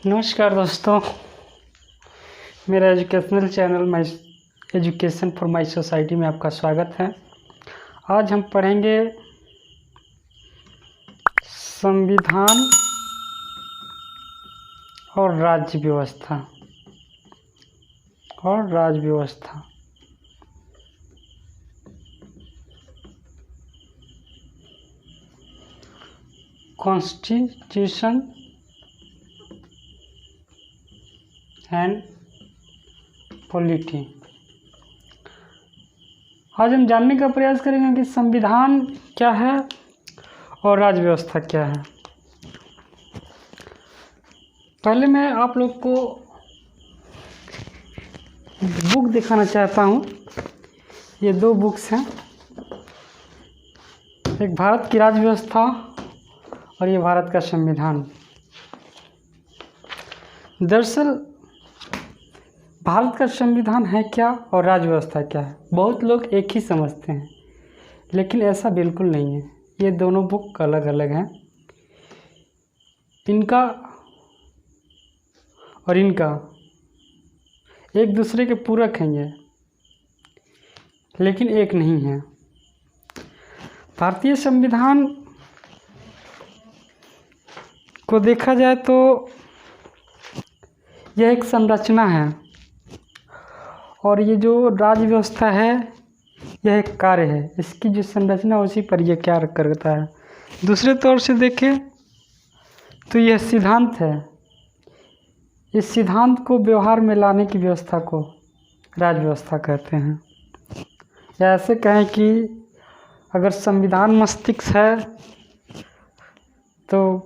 नमस्कार दोस्तों, मेरा educational channel my education for my society में आपका स्वागत है। आज हम पढ़ेंगे संविधान और राज्य व्यवस्था कॉन्स्टिट्यूशन एंड पॉलिटी। आज हम जानने का प्रयास करेंगे कि संविधान क्या है और राज्य व्यवस्था क्या है। पहले मैं आप लोग को बुक दिखाना चाहता हूँ। ये दो बुक्स हैं, एक भारत की राज्य व्यवस्था और ये भारत का संविधान। दरअसल भारत का संविधान है क्या और राज्य व्यवस्था क्या है, बहुत लोग एक ही समझते हैं, लेकिन ऐसा बिल्कुल नहीं है। ये दोनों बुक अलग अलग हैं। इनका और इनका एक दूसरे के पूरक हैं ये, लेकिन एक नहीं है। भारतीय संविधान को देखा जाए तो यह एक संरचना है और ये जो राज्य व्यवस्था है यह एक कार्य है। इसकी जो संरचना उसी पर यह क्या करता है। दूसरे तौर से देखें तो यह सिद्धांत है। इस सिद्धांत को व्यवहार में लाने की व्यवस्था को राज्य व्यवस्था कहते हैं। या ऐसे कहें कि अगर संविधान मस्तिष्क है तो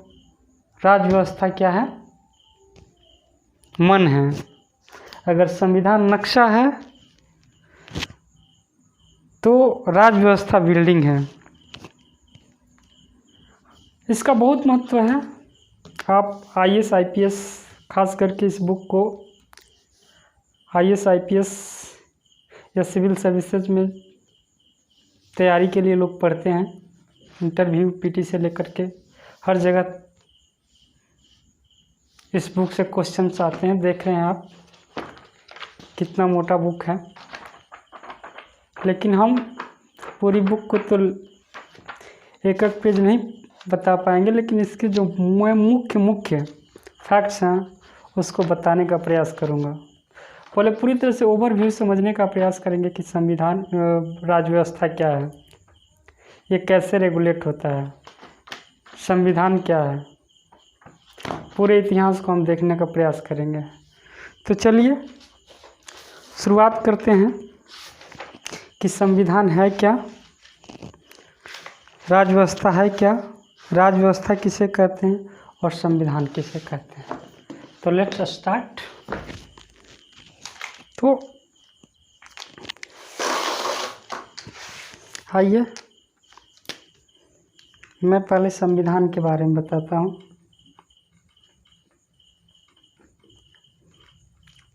राज्य व्यवस्था क्या है, मन है। अगर संविधान नक्शा है तो राज्य व्यवस्था बिल्डिंग है। इसका बहुत महत्व है। आप IAS IPS, खास करके इस बुक को IAS IPS या सिविल सर्विसेज में तैयारी के लिए लोग पढ़ते हैं। इंटरव्यू PT से लेकर के हर जगह इस बुक से क्वेश्चंस आते हैं। देख रहे हैं आप कितना मोटा बुक है, लेकिन हम पूरी बुक को तो एक एक पेज नहीं बता पाएंगे, लेकिन इसके जो मुख्य फैक्ट्स हैं उसको बताने का प्रयास करूँगा। पहले पूरी तरह से ओवरव्यू समझने का प्रयास करेंगे कि संविधान राज्य व्यवस्था क्या है, ये कैसे रेगुलेट होता है, संविधान क्या है, पूरे इतिहास को हम देखने का प्रयास करेंगे। तो चलिए शुरुआत करते हैं कि संविधान है क्या, राज्य व्यवस्था है क्या, राज्य व्यवस्था किसे कहते हैं और संविधान किसे कहते हैं। तो लेट्स स्टार्ट। तो आइए मैं पहले संविधान के बारे में बताता हूँ।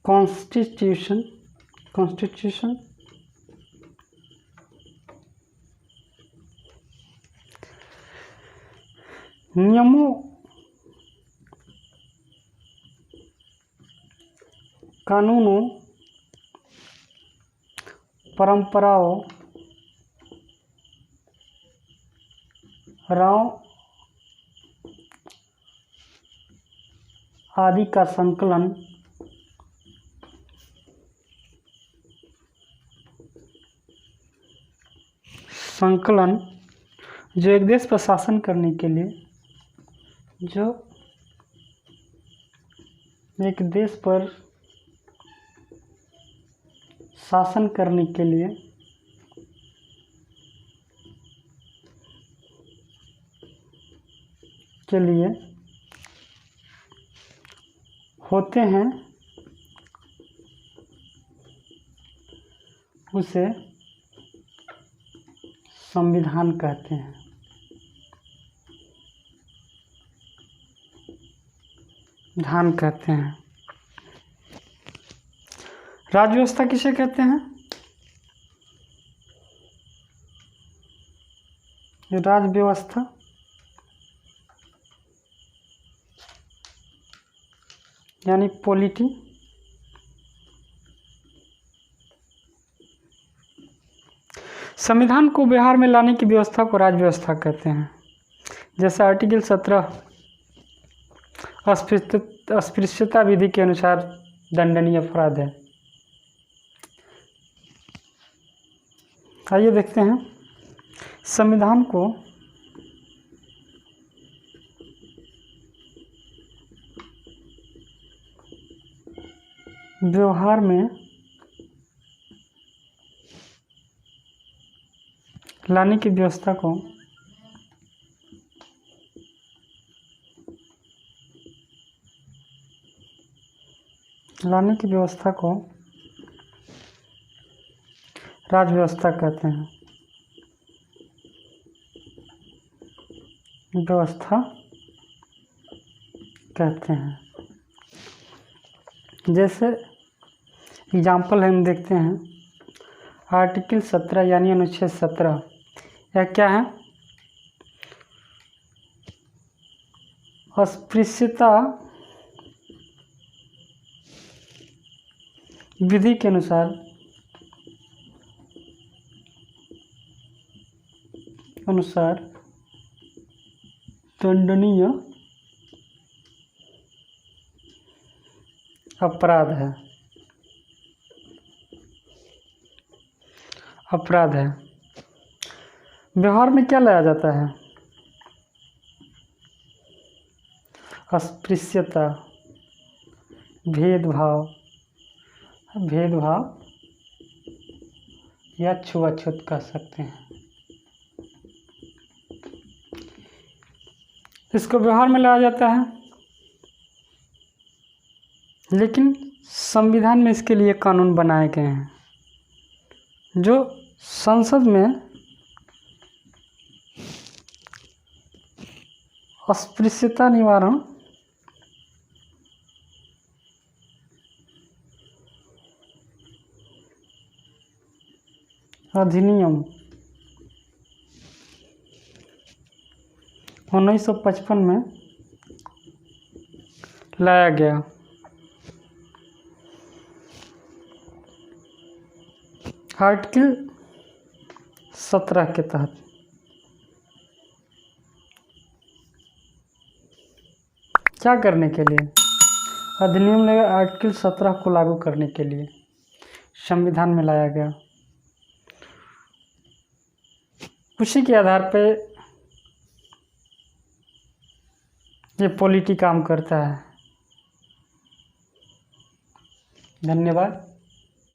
कॉन्स्टिट्यूशन नियमों, कानूनों, परंपराओं, राव आदि का संकलन जो एक देश पर शासन करने के लिए, जो एक देश पर शासन करने के लिए होते हैं, उसे संविधान कहते हैं। धान कहते हैं। राज्य व्यवस्था किसे कहते हैं? राज्य व्यवस्था यानी पॉलिटी। संविधान को व्यवहार में लाने की व्यवस्था को राज्य व्यवस्था कहते हैं। जैसे आर्टिकल 17 अस्पृश्यता विधि के अनुसार दंडनीय अपराध है। आइए देखते हैं संविधान को व्यवहार में लाने की व्यवस्था को राज्य व्यवस्था कहते हैं। जैसे एग्जाम्पल हम देखते हैं आर्टिकल 17 यानी अनुच्छेद 17, यह क्या है? अस्पृश्यता विधि के अनुसार दंडनीय अपराध है। व्यवहार में क्या लाया जाता है? अस्पृश्यता, भेदभाव या छुआछूत कह सकते हैं। इसको व्यवहार में लाया जाता है, लेकिन संविधान में इसके लिए कानून बनाए गए हैं जो संसद में अस्पृश्यता निवारण अधिनियम 1955 में लाया गया। आर्टिकल 17 के तहत क्या करने के लिए? अधिनियम ने आर्टिकल 17 को लागू करने के लिए संविधान में लाया गया। उसी के आधार पे ये पॉलिटी काम करता है। धन्यवाद।